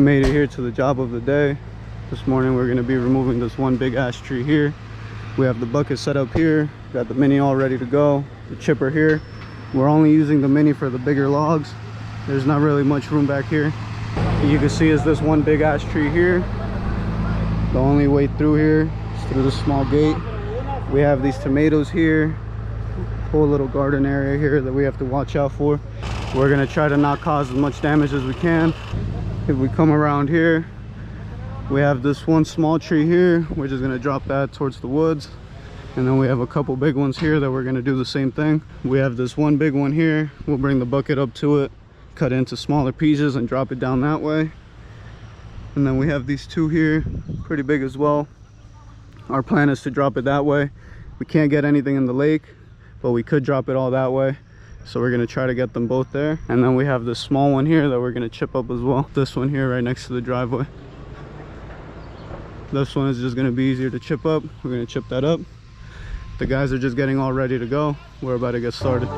Made it here to the job of the day. This morning we're going to be removing this one big ash tree here. We have the bucket set up here, got the mini all ready to go, the chipper here. We're only using the mini for the bigger logs. There's not really much room back here. You can see is this one big ash tree here. The only way through here is through this small gate. We have these tomatoes here, whole little garden area here that we have to watch out for. We're going to try to not cause as much damage as we can. If we come around here, we have this one small tree here. We're just going to drop that towards the woods. And then we have a couple big ones here that we're going to do the same thing. We have this one big one here. We'll bring the bucket up to it, cut into smaller pieces and drop it down that way. And then we have these two here, pretty big as well. Our plan is to drop it that way. We can't get anything in the lake, but we could drop it all that way. So we're going to try to get them both there. And then we have this small one here that we're going to chip up as well. This one here right next to the driveway. This one is just going to be easier to chip up. We're going to chip that up. The guys are just getting all ready to go. We're about to get started.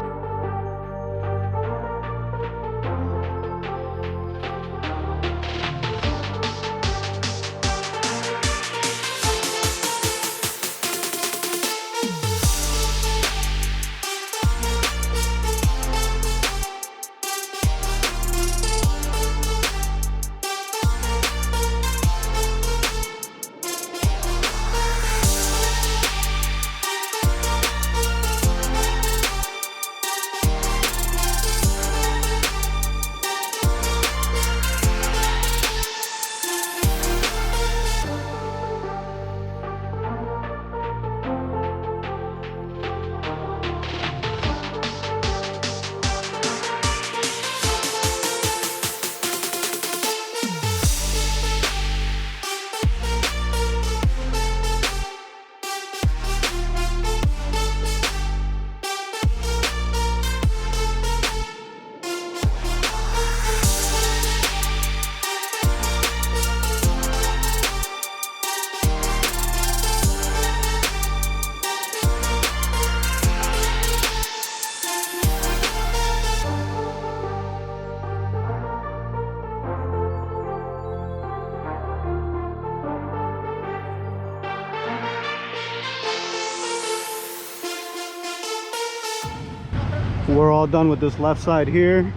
We're all done with this left side here.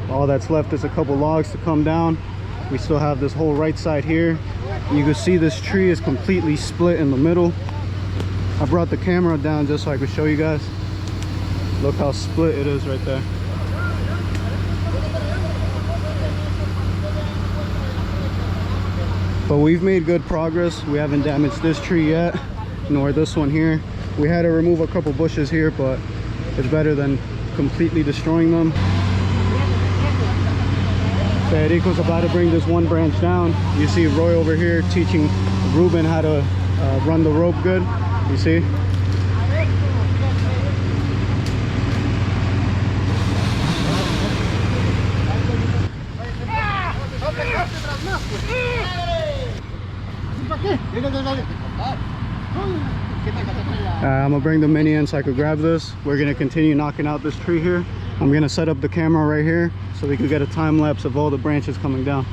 All that's left is a couple logs to come down. We still have this whole right side here. You can see this tree is completely split in the middle. I brought the camera down just so I could show you guys. Look how split it is right there. But we've made good progress. We haven't damaged this tree yet, nor this one here. We had to remove a couple bushes here, but it's better than completely destroying them. Federico's about to bring this one branch down. You see Roy over here teaching Ruben how to run the rope good. You see? I'm gonna bring the mini in so I could grab this. We're gonna continue knocking out this tree here. I'm gonna set up the camera right here so we can get a time lapse of all the branches coming down.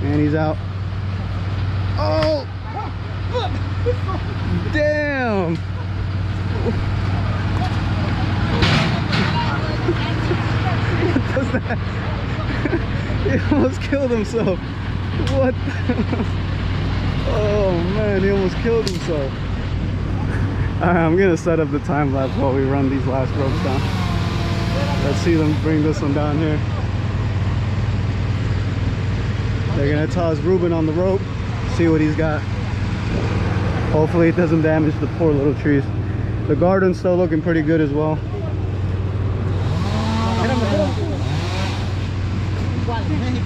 And he's out. Oh! Damn! What does that? He almost killed himself. What? Oh man, he almost killed himself. Alright, I'm gonna set up the time lapse while we run these last ropes down. Let's see them bring this one down here. They're gonna toss Ruben on the rope, see what he's got. Hopefully it doesn't damage the poor little trees. The garden's still looking pretty good as well.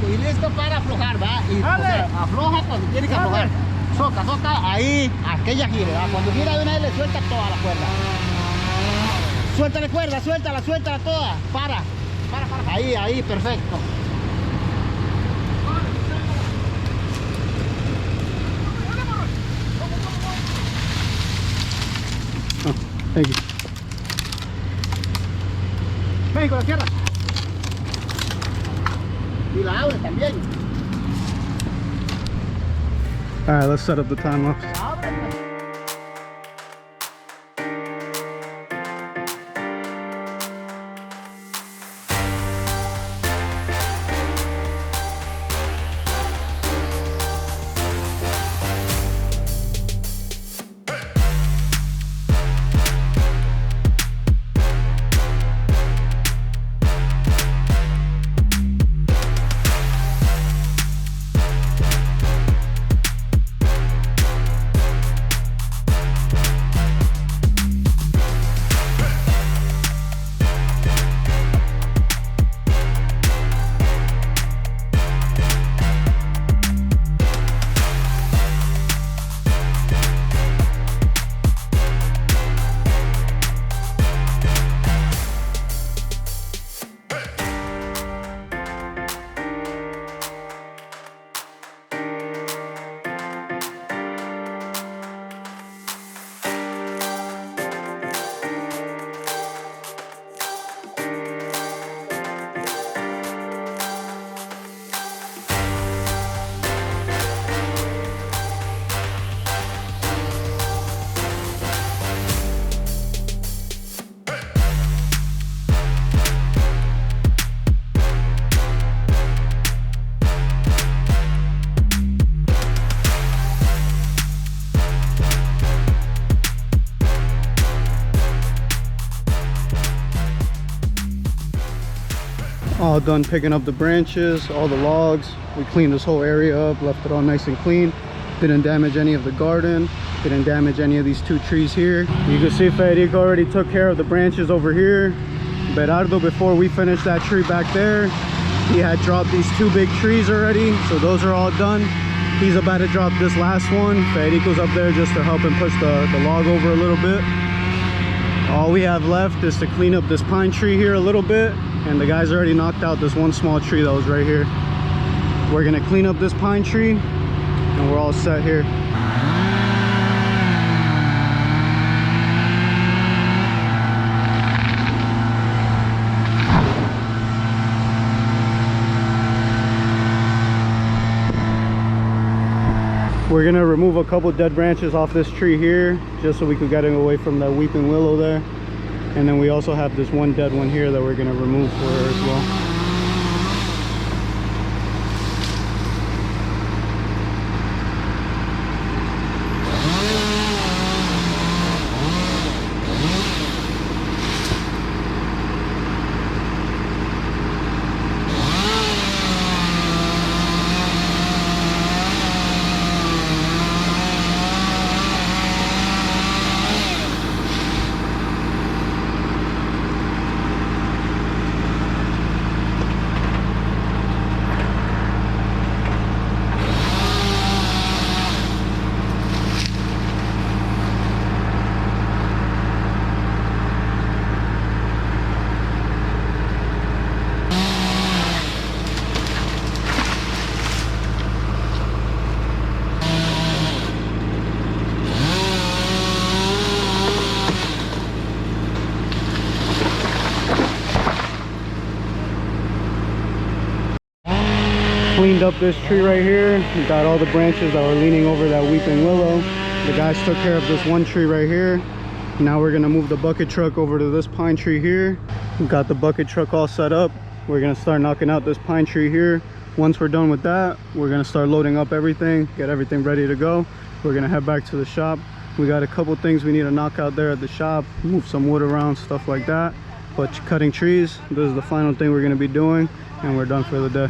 Y listo para aflojar, ¿va? Y o sea, afloja cuando tiene que aflojar. Soca, soca, ahí, aquella gira, ¿va? Cuando gira de una vez le suelta toda la cuerda. Suéltale cuerda, suéltala, suéltala toda. Para. Ahí, ahí, perfecto. Oh, thank you. Ven. México, la cierra. Y la abre también. All right, let's set up the time lapse. La abre. All done picking up the branches, all the logs. We cleaned this whole area up, left it all nice and clean. Didn't damage any of the garden, didn't damage any of these two trees here. You can see Federico already took care of the branches over here. Berardo, before we finished that tree back there, he had dropped these two big trees already, so those are all done. He's about to drop this last one. Federico's up there just to help him push the log over a little bit. All we have left is to clean up this pine tree here a little bit, and the guys already knocked out this one small tree that was right here. We're gonna clean up this pine tree and we're all set here. We're gonna remove a couple dead branches off this tree here just so we could get it away from that weeping willow there. And then we also have this one dead one here that we're gonna remove for her as well. Cleaned up this tree right here. We got all the branches that were leaning over that weeping willow. The guys took care of this one tree right here. Now we're gonna move the bucket truck over to this pine tree here. We got the bucket truck all set up. We're gonna start knocking out this pine tree here. Once we're done with that, we're gonna start loading up everything, get everything ready to go. We're gonna head back to the shop. We got a couple things we need to knock out there at the shop, move some wood around, stuff like that. But cutting trees, this is the final thing we're gonna be doing, and we're done for the day.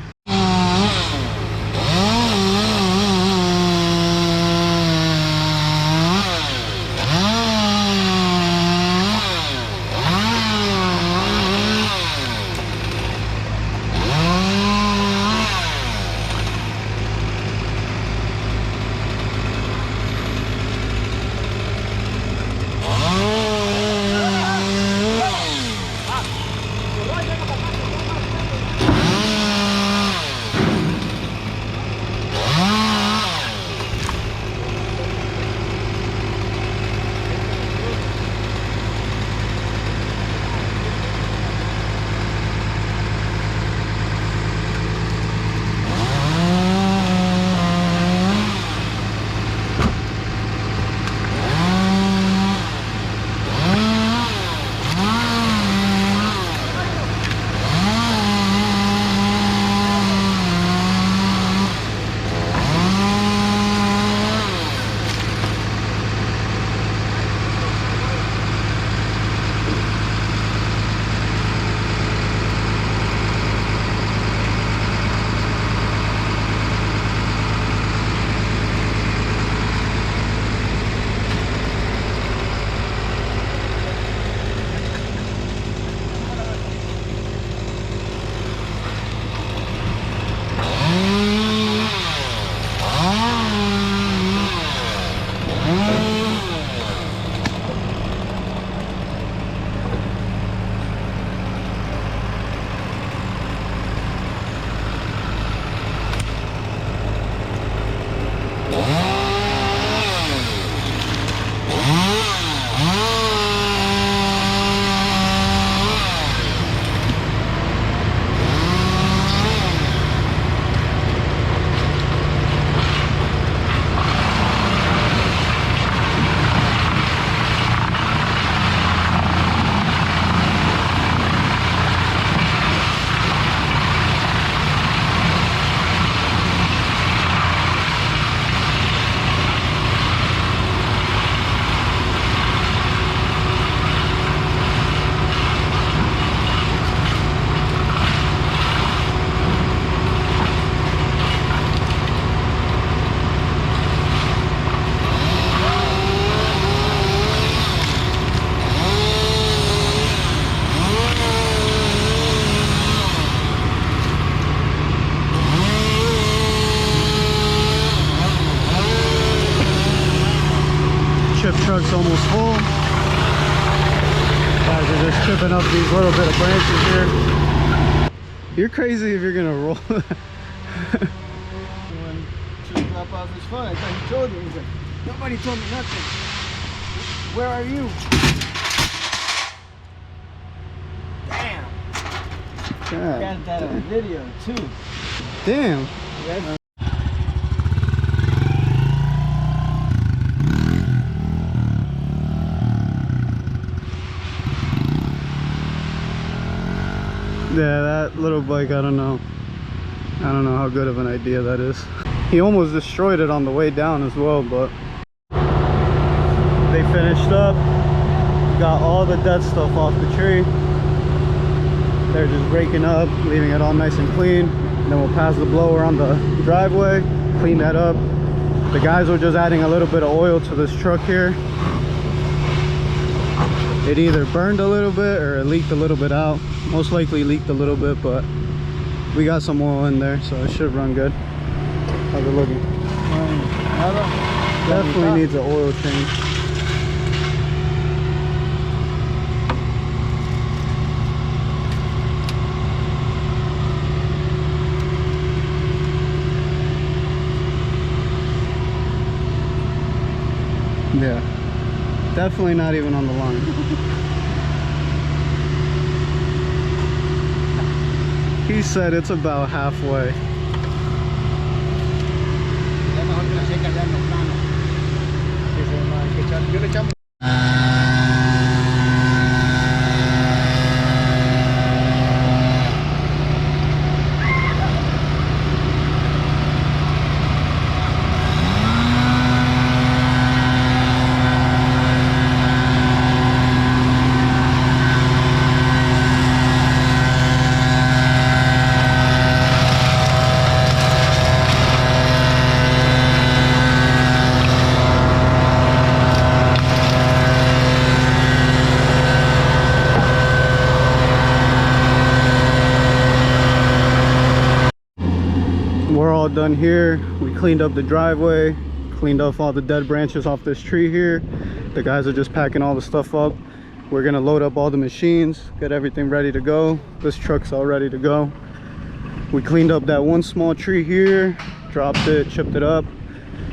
truck's almost full. Guys are just chipping up these little bit of branches here. You're crazy if you're gonna roll. When two drop off his phone, I thought he told you. He's like, nobody told me nothing. Where are you? Damn. God. Got that on video too. Damn. Yeah, that little bike, I don't know how good of an idea that is. He almost destroyed it on the way down as well, but they finished up, got all the dead stuff off the tree. They're just breaking up, leaving it all nice and clean. And then we'll pass the blower on the driveway, clean that up. The guys were just adding a little bit of oil to this truck here. It either burned a little bit or it leaked a little bit out. Most likely leaked a little bit, but we got some oil in there, so it should run good. How's it looking? Definitely needs an oil change. Yeah, definitely not even on the line. He said it's about halfway. We're all done here. We cleaned up the driveway, cleaned off all the dead branches off this tree here. The guys are just packing all the stuff up. We're gonna load up all the machines, get everything ready to go. This truck's all ready to go. We cleaned up that one small tree here, dropped it, chipped it up.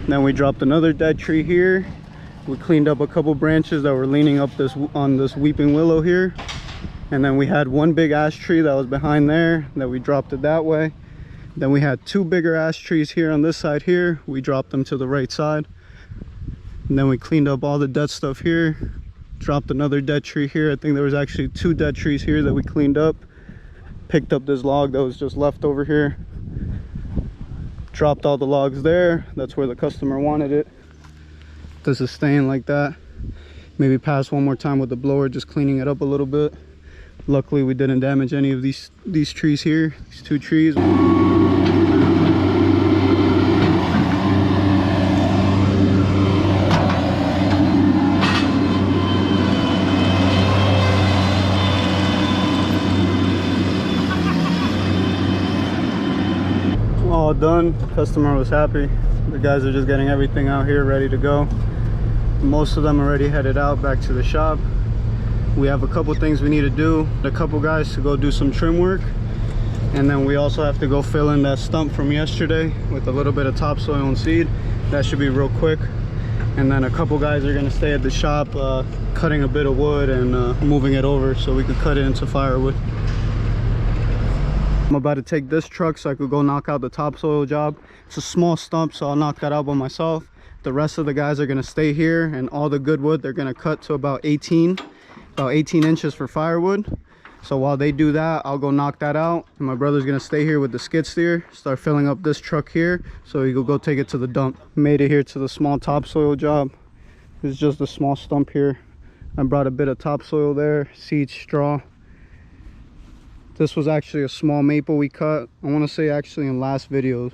Then we dropped another dead tree here. We cleaned up a couple branches that were leaning up on this weeping willow here. And then we had one big ash tree that was behind there that we dropped it that way. Then we had two bigger ash trees here on this side here. We dropped them to the right side. And then we cleaned up all the dead stuff here. Dropped another dead tree here. I think there was actually two dead trees here that we cleaned up. Picked up this log that was just left over here. Dropped all the logs there. That's where the customer wanted it. This is staying like that. Maybe pass one more time with the blower, just cleaning it up a little bit. Luckily we didn't damage any of these trees here, these two trees. All done. Customer was happy. The guys are just getting everything out here ready to go. Most of them already headed out back to the shop. We have a couple things we need to do. A couple guys to go do some trim work, and then we also have to go fill in that stump from yesterday with a little bit of topsoil and seed. That should be real quick. And then a couple guys are going to stay at the shop cutting a bit of wood and moving it over so we could cut it into firewood. I'm about to take this truck so I could go knock out the topsoil job. It's a small stump, so I'll knock that out by myself. The rest of the guys are going to stay here, and all the good wood they're going to cut to about 18 inches for firewood. So while they do that, I'll go knock that out, and my brother's gonna stay here with the skid steer, start filling up this truck here so he could go take it to the dump. Made it here to the small topsoil job. It's just a small stump here. I brought a bit of topsoil there, seed, straw. This was actually a small maple we cut. I want to say actually in last video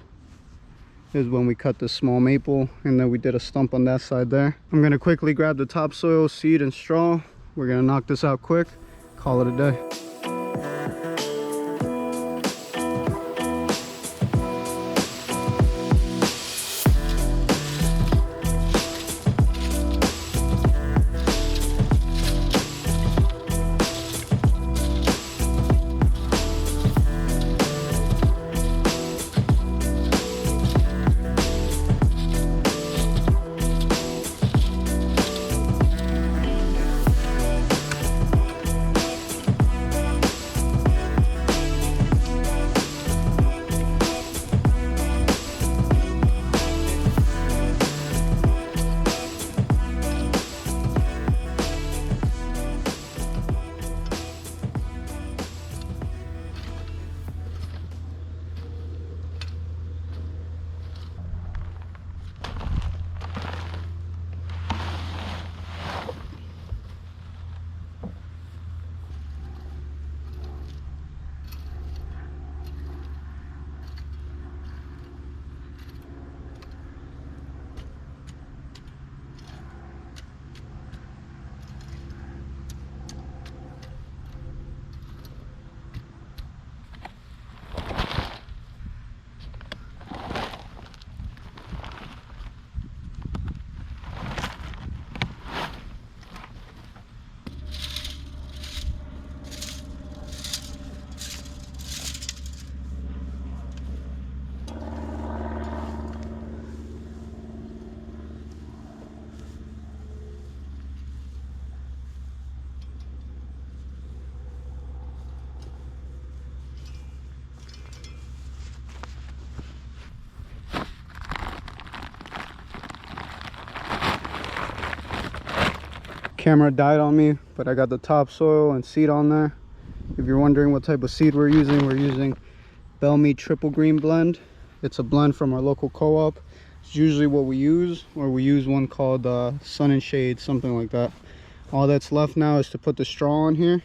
is when we cut this small maple, and then we did a stump on that side there. I'm gonna quickly grab the topsoil, seed, and straw. We're gonna knock this out quick, call it a day. Camera died on me, but I got the topsoil and seed on there. If you're wondering what type of seed we're using Bellmead Triple Green blend. It's a blend from our local co-op. It's usually what we use, or we use one called Sun and Shade, something like that. All that's left now is to put the straw on here.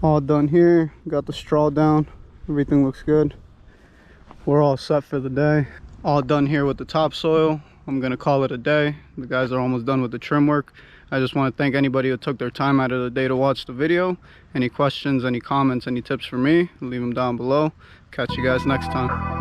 All done here, got the straw down, everything looks good. We're all set for the day. All done here with the topsoil. I'm gonna call it a day. The guys are almost done with the trim work. I just want to thank anybody who took their time out of the day to watch the video. Any questions, any comments, any tips for me, leave them down below. Catch you guys next time.